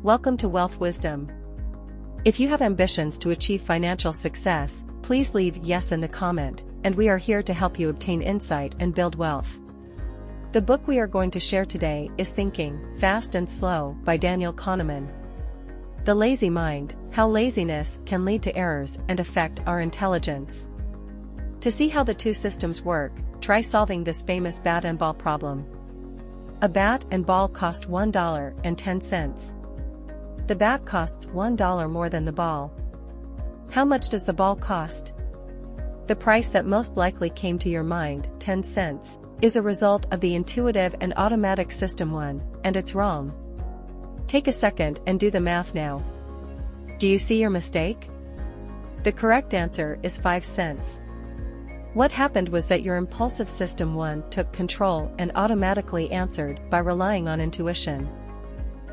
Welcome to Wealth Wisdom. If you have ambitions to achieve financial success, please leave yes in the comment, and we are here to help you obtain insight and build wealth. The book we are going to share today is Thinking, Fast and Slow by Daniel Kahneman. The Lazy Mind, How Laziness Can Lead to Errors and Affect Our Intelligence. To see how the two systems work, try solving this famous bat and ball problem. A bat and ball cost $1.10. The bat costs $1 more than the ball. How much does the ball cost? The price that most likely came to your mind, 10 cents, is a result of the intuitive and automatic system 1, and it's wrong. Take a second and do the math now. Do you see your mistake? The correct answer is 5 cents. What happened was that your impulsive system 1 took control and automatically answered by relying on intuition.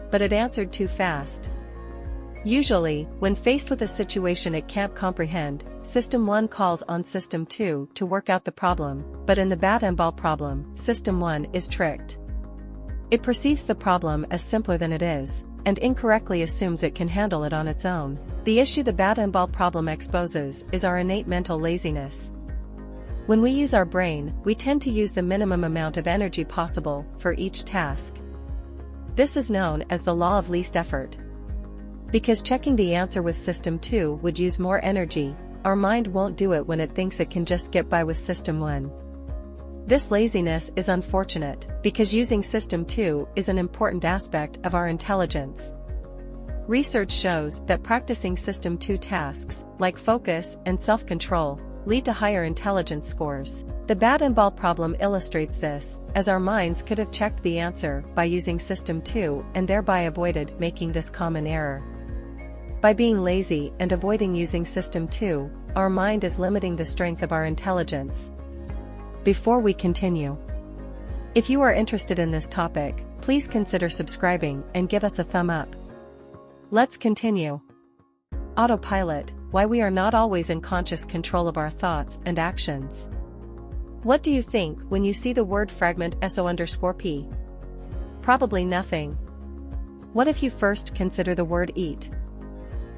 But it answered too fast. Usually, when faced with a situation it can't comprehend, System 1 calls on System 2 to work out the problem, but in the bat and ball problem, System 1 is tricked. It perceives the problem as simpler than it is, and incorrectly assumes it can handle it on its own. The issue the bat and ball problem exposes is our innate mental laziness. When we use our brain, we tend to use the minimum amount of energy possible for each task. This is known as the law of least effort. Because checking the answer with System 2 would use more energy, our mind won't do it when it thinks it can just get by with System 1. This laziness is unfortunate, because using System 2 is an important aspect of our intelligence. Research shows that practicing System 2 tasks, like focus and self-control, lead to higher intelligence scores. The bat and ball problem illustrates this, as our minds could have checked the answer by using System 2 and thereby avoided making this common error. By being lazy and avoiding using System 2, our mind is limiting the strength of our intelligence. Before we continue, if you are interested in this topic, please consider subscribing and give us a thumb up. Let's continue. Autopilot, why we are not always in conscious control of our thoughts and actions. What do you think when you see the word fragment SO_P? Probably nothing. What if you first consider the word eat?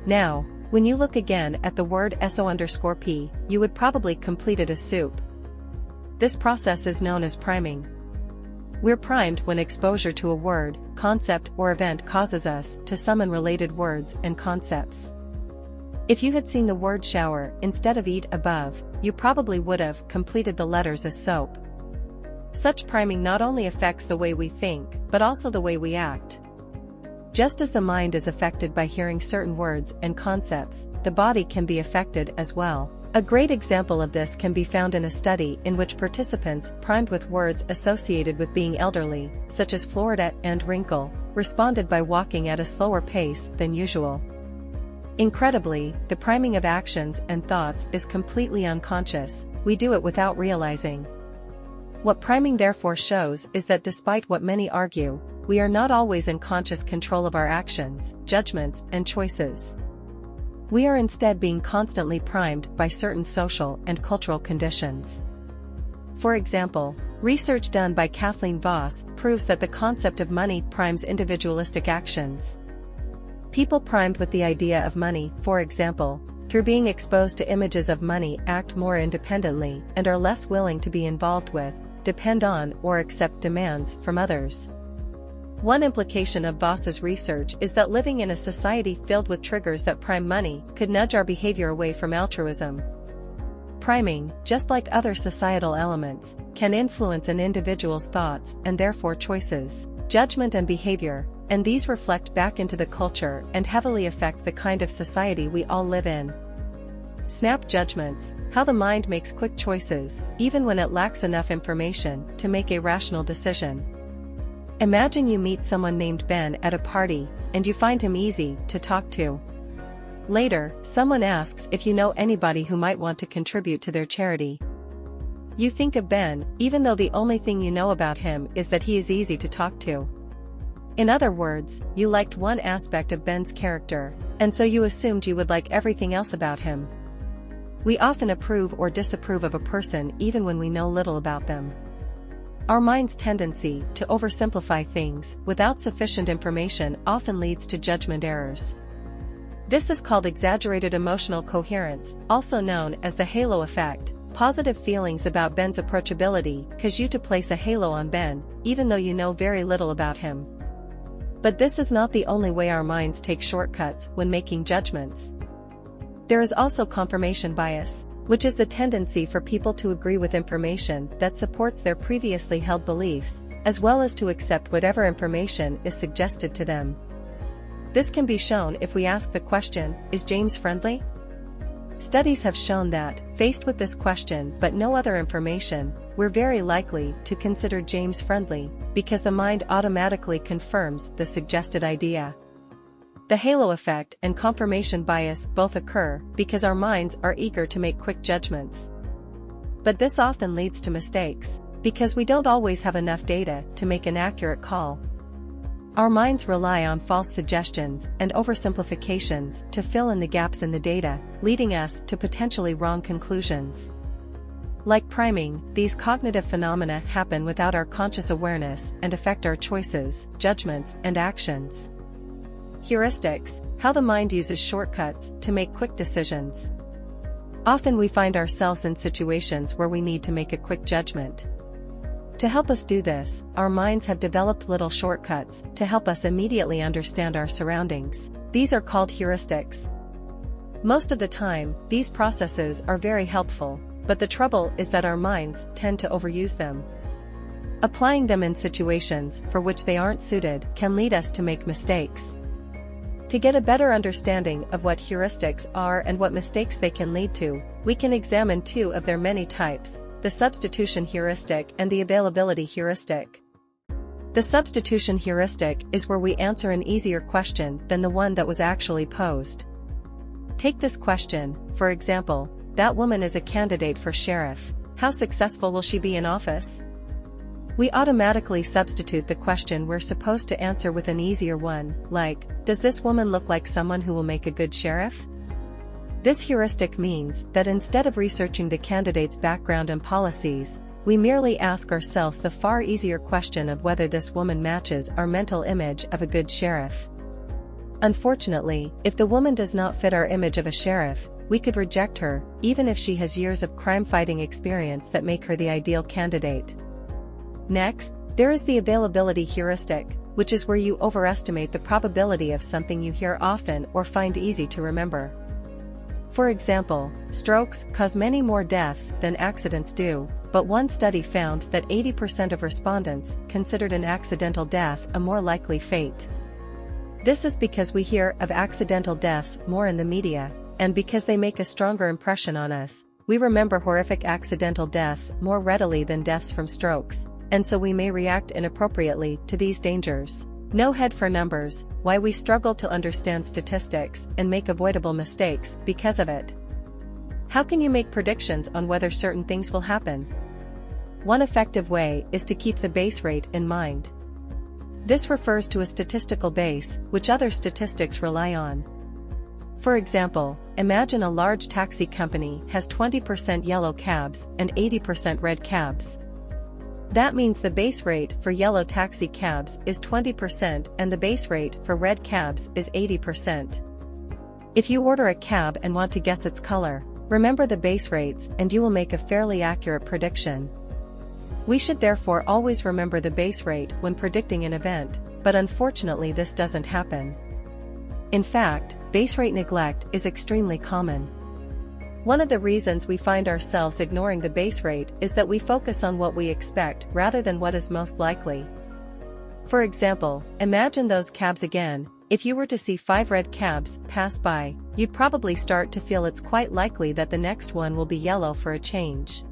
Now, when you look again at the word SO_P, you would probably complete it as soup. This process is known as priming. We're primed when exposure to a word, concept or event causes us to summon related words and concepts. If you had seen the word shower instead of eat above, you probably would have completed the letters as soap. Such priming not only affects the way we think, but also the way we act. Just as the mind is affected by hearing certain words and concepts, the body can be affected as well. A great example of this can be found in a study in which participants primed with words associated with being elderly, such as Florida and wrinkle, responded by walking at a slower pace than usual. Incredibly, the priming of actions and thoughts is completely unconscious, we do it without realizing. What priming therefore shows is that despite what many argue, we are not always in conscious control of our actions, judgments, and choices. We are instead being constantly primed by certain social and cultural conditions. For example, research done by Kathleen Voss proves that the concept of money primes individualistic actions. People primed with the idea of money, for example, through being exposed to images of money act more independently and are less willing to be involved with, depend on or accept demands from others. One implication of Voss's research is that living in a society filled with triggers that prime money could nudge our behavior away from altruism. Priming, just like other societal elements, can influence an individual's thoughts and therefore choices, judgment and behavior, and these reflect back into the culture and heavily affect the kind of society we all live in. Snap judgments, how the mind makes quick choices, even when it lacks enough information to make a rational decision. Imagine you meet someone named Ben at a party, and you find him easy to talk to. Later, someone asks if you know anybody who might want to contribute to their charity. You think of Ben, even though the only thing you know about him is that he is easy to talk to. In other words, you liked one aspect of Ben's character, and so you assumed you would like everything else about him. We often approve or disapprove of a person even when we know little about them. Our mind's tendency to oversimplify things without sufficient information often leads to judgment errors. This is called exaggerated emotional coherence, also known as the halo effect. Positive feelings about Ben's approachability cause you to place a halo on Ben, even though you know very little about him. But this is not the only way our minds take shortcuts when making judgments. There is also confirmation bias, which is the tendency for people to agree with information that supports their previously held beliefs, as well as to accept whatever information is suggested to them. This can be shown if we ask the question, "Is James friendly?" Studies have shown that, faced with this question but no other information, we're very likely to consider James friendly, because the mind automatically confirms the suggested idea. The halo effect and confirmation bias both occur because our minds are eager to make quick judgments. But this often leads to mistakes, because we don't always have enough data to make an accurate call. Our minds rely on false suggestions and oversimplifications to fill in the gaps in the data, leading us to potentially wrong conclusions. Like priming, these cognitive phenomena happen without our conscious awareness and affect our choices, judgments, and actions. Heuristics, how the mind uses shortcuts to make quick decisions. Often we find ourselves in situations where we need to make a quick judgment. To help us do this, our minds have developed little shortcuts to help us immediately understand our surroundings. These are called heuristics. Most of the time, these processes are very helpful, but the trouble is that our minds tend to overuse them. Applying them in situations for which they aren't suited can lead us to make mistakes. To get a better understanding of what heuristics are and what mistakes they can lead to, we can examine two of their many types: the substitution heuristic and the availability heuristic. The substitution heuristic is where we answer an easier question than the one that was actually posed. Take this question, for example, that woman is a candidate for sheriff. How successful will she be in office? We automatically substitute the question we're supposed to answer with an easier one, like, does this woman look like someone who will make a good sheriff? This heuristic means that instead of researching the candidate's background and policies, we merely ask ourselves the far easier question of whether this woman matches our mental image of a good sheriff. Unfortunately, if the woman does not fit our image of a sheriff, we could reject her, even if she has years of crime-fighting experience that make her the ideal candidate. Next, there is the availability heuristic, which is where you overestimate the probability of something you hear often or find easy to remember. For example, strokes cause many more deaths than accidents do, but one study found that 80% of respondents considered an accidental death a more likely fate. This is because we hear of accidental deaths more in the media, and because they make a stronger impression on us, we remember horrific accidental deaths more readily than deaths from strokes, and so we may react inappropriately to these dangers. No head for numbers, why we struggle to understand statistics and make avoidable mistakes because of it. How can you make predictions on whether certain things will happen? One effective way is to keep the base rate in mind. This refers to a statistical base, which other statistics rely on. For example, imagine a large taxi company has 20% yellow cabs and 80% red cabs. That means the base rate for yellow taxi cabs is 20% and the base rate for red cabs is 80%. If you order a cab and want to guess its color, remember the base rates and you will make a fairly accurate prediction. We should therefore always remember the base rate when predicting an event, but unfortunately this doesn't happen. In fact, base rate neglect is extremely common. One of the reasons we find ourselves ignoring the base rate is that we focus on what we expect rather than what is most likely. For example, imagine those cabs again. If you were to see 5 red cabs pass by, you'd probably start to feel it's quite likely that the next one will be yellow for a change.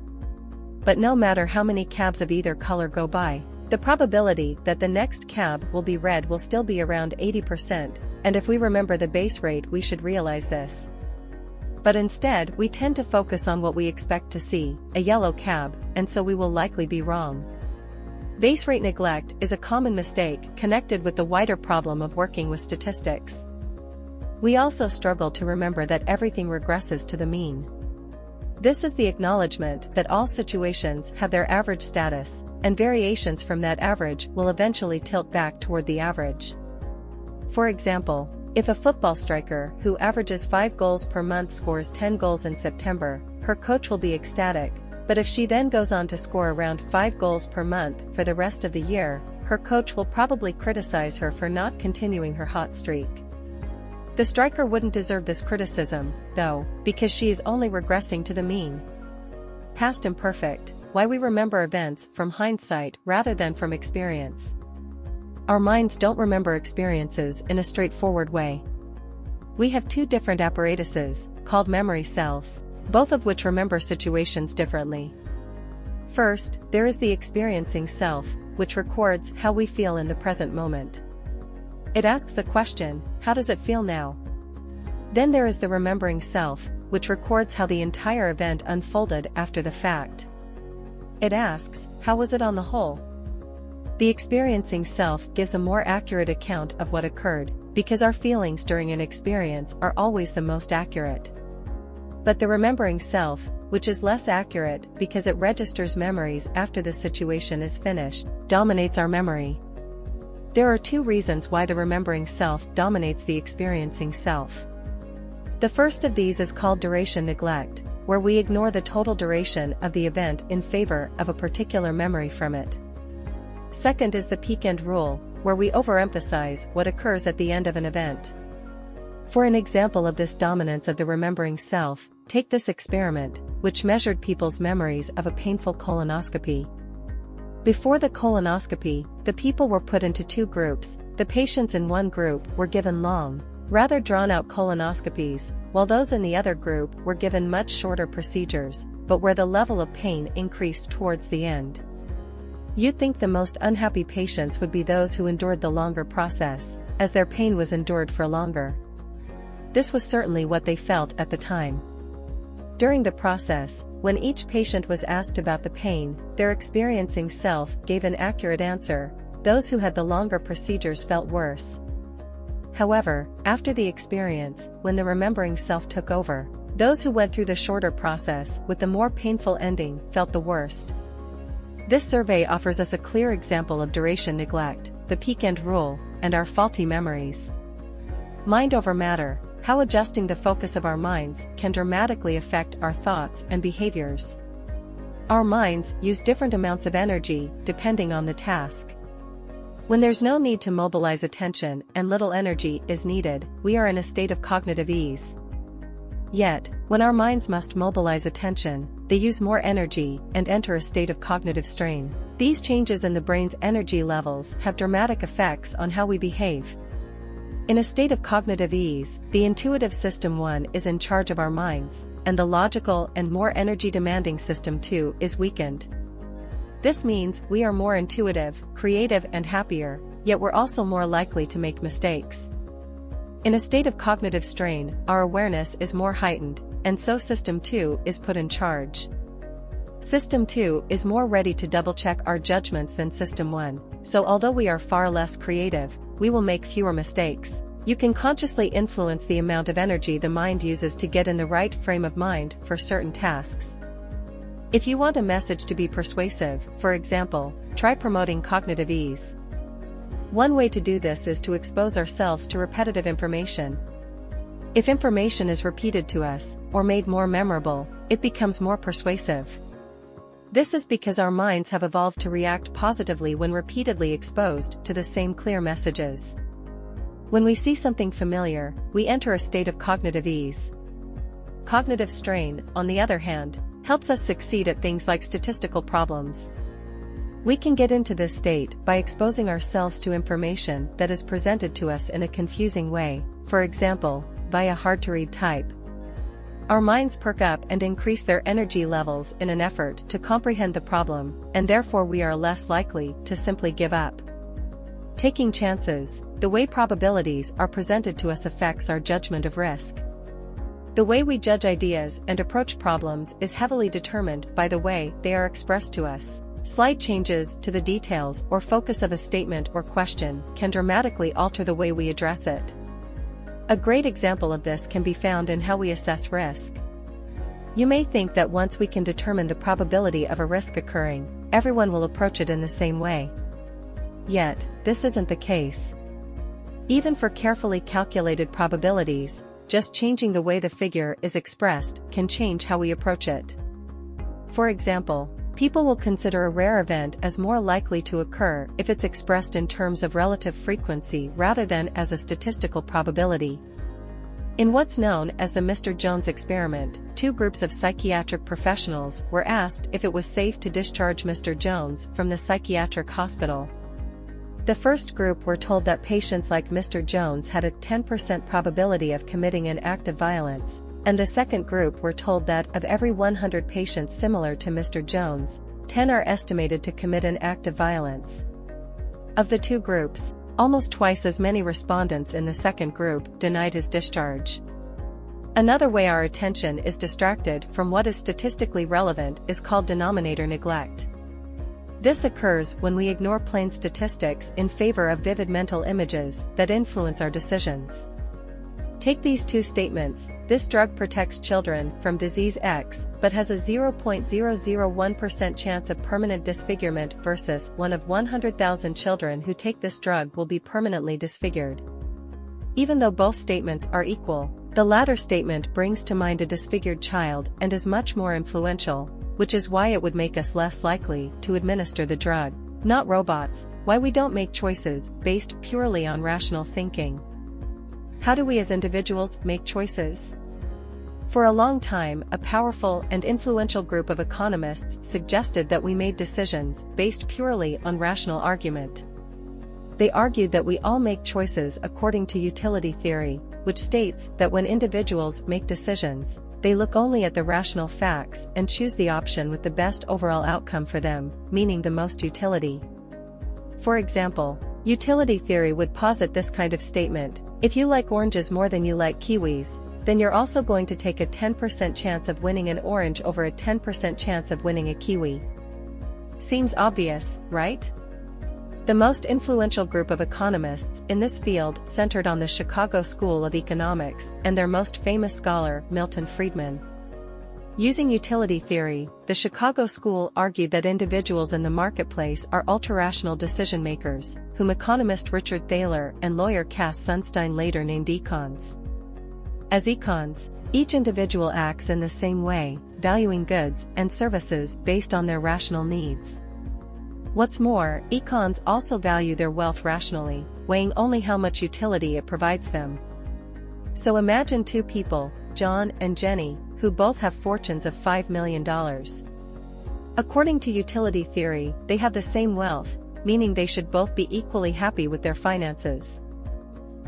But no matter how many cabs of either color go by, the probability that the next cab will be red will still be around 80%, and if we remember the base rate we should realize this. But instead we tend to focus on what we expect to see, a yellow cab, and so we will likely be wrong. Base rate neglect is a common mistake connected with the wider problem of working with statistics. We also struggle to remember that everything regresses to the mean. This is the acknowledgement that all situations have their average status, and variations from that average will eventually tilt back toward the average. For example, if a football striker who averages 5 goals per month scores 10 goals in September, her coach will be ecstatic, but if she then goes on to score around 5 goals per month for the rest of the year, her coach will probably criticize her for not continuing her hot streak. The striker wouldn't deserve this criticism, though, because she is only regressing to the mean. Past imperfect, why we remember events from hindsight rather than from experience. Our minds don't remember experiences in a straightforward way. We have two different apparatuses, called memory cells, both of which remember situations differently. First, there is the experiencing self, which records how we feel in the present moment. It asks the question, how does it feel now? Then there is the remembering self, which records how the entire event unfolded after the fact. It asks, how was it on the whole? The experiencing self gives a more accurate account of what occurred, because our feelings during an experience are always the most accurate. But the remembering self, which is less accurate because it registers memories after the situation is finished, dominates our memory. There are two reasons why the remembering self dominates the experiencing self. The first of these is called duration neglect, where we ignore the total duration of the event in favor of a particular memory from it. Second is the peak-end rule, where we overemphasize what occurs at the end of an event. For an example of this dominance of the remembering self, take this experiment, which measured people's memories of a painful colonoscopy. Before the colonoscopy, the people were put into two groups. The patients in one group were given long, rather drawn-out colonoscopies, while those in the other group were given much shorter procedures, but where the level of pain increased towards the end. You'd think the most unhappy patients would be those who endured the longer process, as their pain was endured for longer. This was certainly what they felt at the time. During the process, when each patient was asked about the pain, their experiencing self gave an accurate answer. Those who had the longer procedures felt worse. However, after the experience, when the remembering self took over, those who went through the shorter process with the more painful ending felt the worst. This survey offers us a clear example of duration neglect, the peak-end rule, and our faulty memories. Mind over matter, how adjusting the focus of our minds can dramatically affect our thoughts and behaviors. Our minds use different amounts of energy depending on the task. When there's no need to mobilize attention and little energy is needed, we are in a state of cognitive ease. Yet, when our minds must mobilize attention, they use more energy and enter a state of cognitive strain. These changes in the brain's energy levels have dramatic effects on how we behave. In a state of cognitive ease, the intuitive system 1 is in charge of our minds, and the logical and more energy-demanding system 2 is weakened. This means we are more intuitive, creative and happier, yet we're also more likely to make mistakes. In a state of cognitive strain, our awareness is more heightened, and so System 2 is put in charge. System 2 is more ready to double-check our judgments than System 1, so although we are far less creative, we will make fewer mistakes. You can consciously influence the amount of energy the mind uses to get in the right frame of mind for certain tasks. If you want a message to be persuasive, for example, try promoting cognitive ease. One way to do this is to expose ourselves to repetitive information. If information is repeated to us, or made more memorable, it becomes more persuasive. This is because our minds have evolved to react positively when repeatedly exposed to the same clear messages. When we see something familiar, we enter a state of cognitive ease. Cognitive strain, on the other hand, helps us succeed at things like statistical problems. We can get into this state by exposing ourselves to information that is presented to us in a confusing way, for example, via hard-to-read type. Our minds perk up and increase their energy levels in an effort to comprehend the problem, and therefore we are less likely to simply give up. Taking chances, the way probabilities are presented to us affects our judgment of risk. The way we judge ideas and approach problems is heavily determined by the way they are expressed to us. Slight changes to the details or focus of a statement or question can dramatically alter the way we address it. A great example of this can be found in how we assess risk. You may think that once we can determine the probability of a risk occurring, everyone will approach it in the same way. Yet, this isn't the case. Even for carefully calculated probabilities, just changing the way the figure is expressed can change how we approach it. For example, people will consider a rare event as more likely to occur if it's expressed in terms of relative frequency rather than as a statistical probability. In what's known as the Mr. Jones experiment, two groups of psychiatric professionals were asked if it was safe to discharge Mr. Jones from the psychiatric hospital. The first group were told that patients like Mr. Jones had a 10% probability of committing an act of violence, and the second group were told that of every 100 patients similar to Mr. Jones, 10 are estimated to commit an act of violence. Of the two groups, almost twice as many respondents in the second group denied his discharge. Another way our attention is distracted from what is statistically relevant is called denominator neglect. This occurs when we ignore plain statistics in favor of vivid mental images that influence our decisions. Take these two statements: this drug protects children from disease X but has a 0.001% chance of permanent disfigurement versus 1 of 100,000 children who take this drug will be permanently disfigured. Even though both statements are equal, the latter statement brings to mind a disfigured child and is much more influential, which is why it would make us less likely to administer the drug. Not robots, why we don't make choices based purely on rational thinking. How do we as individuals make choices? For a long time, a powerful and influential group of economists suggested that we made decisions based purely on rational argument. They argued that we all make choices according to utility theory, which states that when individuals make decisions, they look only at the rational facts and choose the option with the best overall outcome for them, meaning the most utility. For example, utility theory would posit this kind of statement: if you like oranges more than you like kiwis, then you're also going to take a 10% chance of winning an orange over a 10% chance of winning a kiwi. Seems obvious, right? The most influential group of economists in this field centered on the Chicago School of Economics and their most famous scholar, Milton Friedman. Using utility theory, the Chicago School argued that individuals in the marketplace are ultra-rational decision-makers, whom economist Richard Thaler and lawyer Cass Sunstein later named econs. As econs, each individual acts in the same way, valuing goods and services based on their rational needs. What's more, econs also value their wealth rationally, weighing only how much utility it provides them. So imagine two people, John and Jenny, who both have fortunes of $5 million. According to utility theory, they have the same wealth, meaning they should both be equally happy with their finances.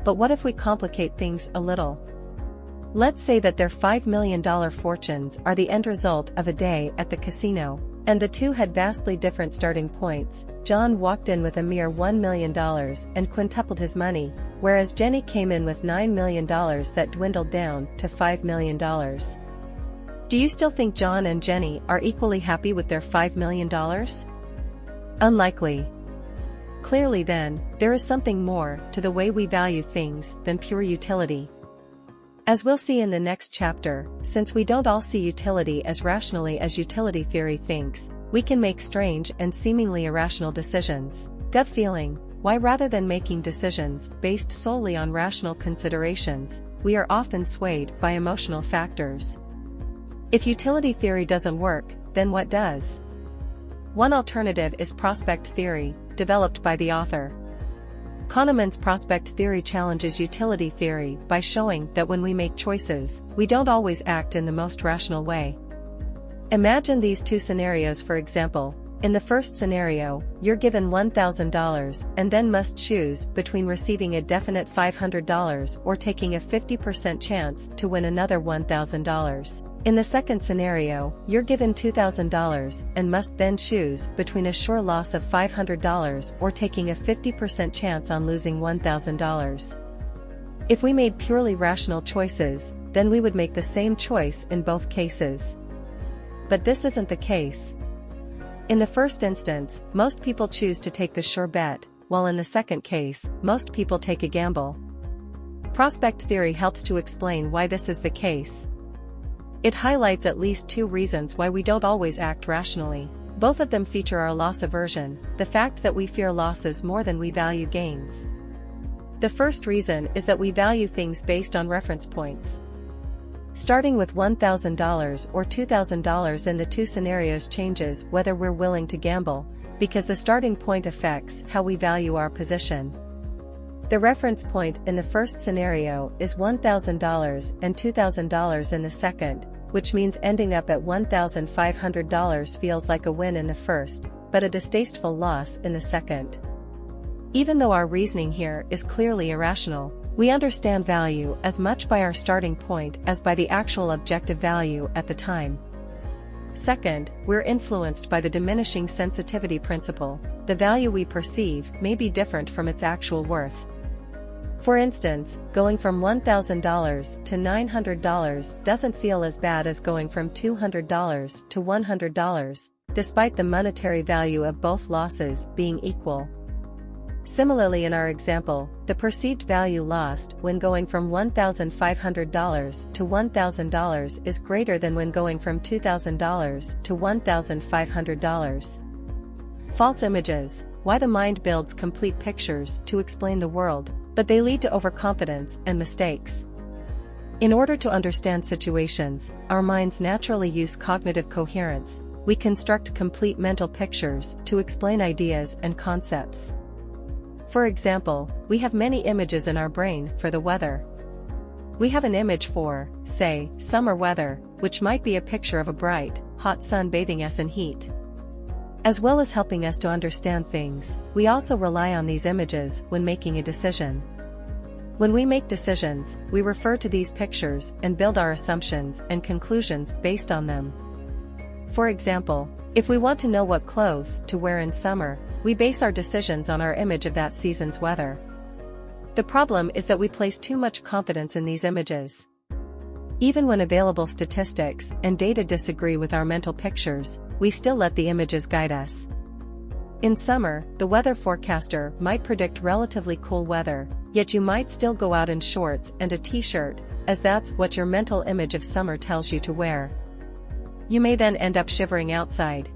But what if we complicate things a little? Let's say that their $5 million fortunes are the end result of a day at the casino, and the two had vastly different starting points. John walked in with a mere $1 million and quintupled his money, whereas Jenny came in with $9 million that dwindled down to $5 million. Do you still think John and Jenny are equally happy with their $5 million? Unlikely. Clearly then, there is something more to the way we value things than pure utility. As we'll see in the next chapter, since we don't all see utility as rationally as utility theory thinks, we can make strange and seemingly irrational decisions. Gut feeling: why rather than making decisions based solely on rational considerations, we are often swayed by emotional factors. If utility theory doesn't work, then what does? One alternative is prospect theory, developed by the author. Kahneman's prospect theory challenges utility theory by showing that when we make choices, we don't always act in the most rational way. Imagine these two scenarios. For example, in the first scenario, you're given $1,000 and then must choose between receiving a definite $500 or taking a 50% chance to win another $1,000. In the second scenario, you're given $2,000 and must then choose between a sure loss of $500 or taking a 50% chance on losing $1,000. If we made purely rational choices, then we would make the same choice in both cases. But this isn't the case. In the first instance, most people choose to take the sure bet, while in the second case, most people take a gamble. Prospect theory helps to explain why this is the case. It highlights at least two reasons why we don't always act rationally. Both of them feature our loss aversion, the fact that we fear losses more than we value gains. The first reason is that we value things based on reference points. Starting with $1,000 or $2,000 in the two scenarios changes whether we're willing to gamble, because the starting point affects how we value our position. The reference point in the first scenario is $1,000 and $2,000 in the second, which means ending up at $1,500 feels like a win in the first, but a distasteful loss in the second. Even though our reasoning here is clearly irrational, we understand value as much by our starting point as by the actual objective value at the time. Second, we're influenced by the diminishing sensitivity principle. The value we perceive may be different from its actual worth. For instance, going from $1,000 to $900 doesn't feel as bad as going from $200 to $100, despite the monetary value of both losses being equal. Similarly, in our example, the perceived value lost when going from $1,500 to $1,000 is greater than when going from $2,000 to $1,500. False images: why the mind builds complete pictures to explain the world, but they lead to overconfidence and mistakes. In order to understand situations, our minds naturally use cognitive coherence. We construct complete mental pictures to explain ideas and concepts. For example, we have many images in our brain for the weather. We have an image for, say, summer weather, which might be a picture of a bright, hot sun bathing us in heat. As well as helping us to understand things, we also rely on these images when making a decision. When we make decisions, we refer to these pictures and build our assumptions and conclusions based on them. For example, if we want to know what clothes to wear in summer, we base our decisions on our image of that season's weather. The problem is that we place too much confidence in these images. Even when available statistics and data disagree with our mental pictures, we still let the images guide us. In summer, the weather forecaster might predict relatively cool weather, yet you might still go out in shorts and a t-shirt, as that's what your mental image of summer tells you to wear. You may then end up shivering outside.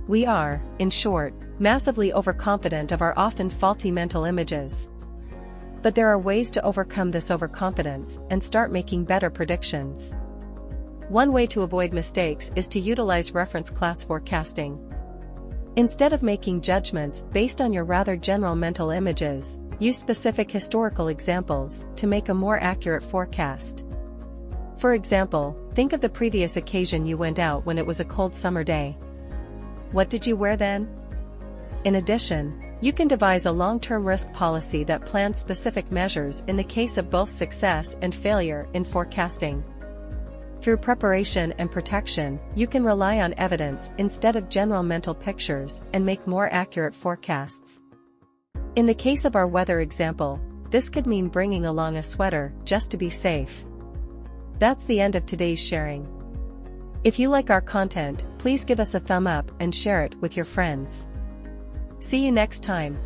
We are, in short, massively overconfident of our often faulty mental images. But there are ways to overcome this overconfidence and start making better predictions. One way to avoid mistakes is to utilize reference class forecasting. Instead of making judgments based on your rather general mental images, use specific historical examples to make a more accurate forecast. For example, think of the previous occasion you went out when it was a cold summer day. What did you wear then? In addition, you can devise a long-term risk policy that plans specific measures in the case of both success and failure in forecasting. Through preparation and protection, you can rely on evidence instead of general mental pictures and make more accurate forecasts. In the case of our weather example, this could mean bringing along a sweater just to be safe. That's the end of today's sharing. If you like our content, please give us a thumb up and share it with your friends. See you next time.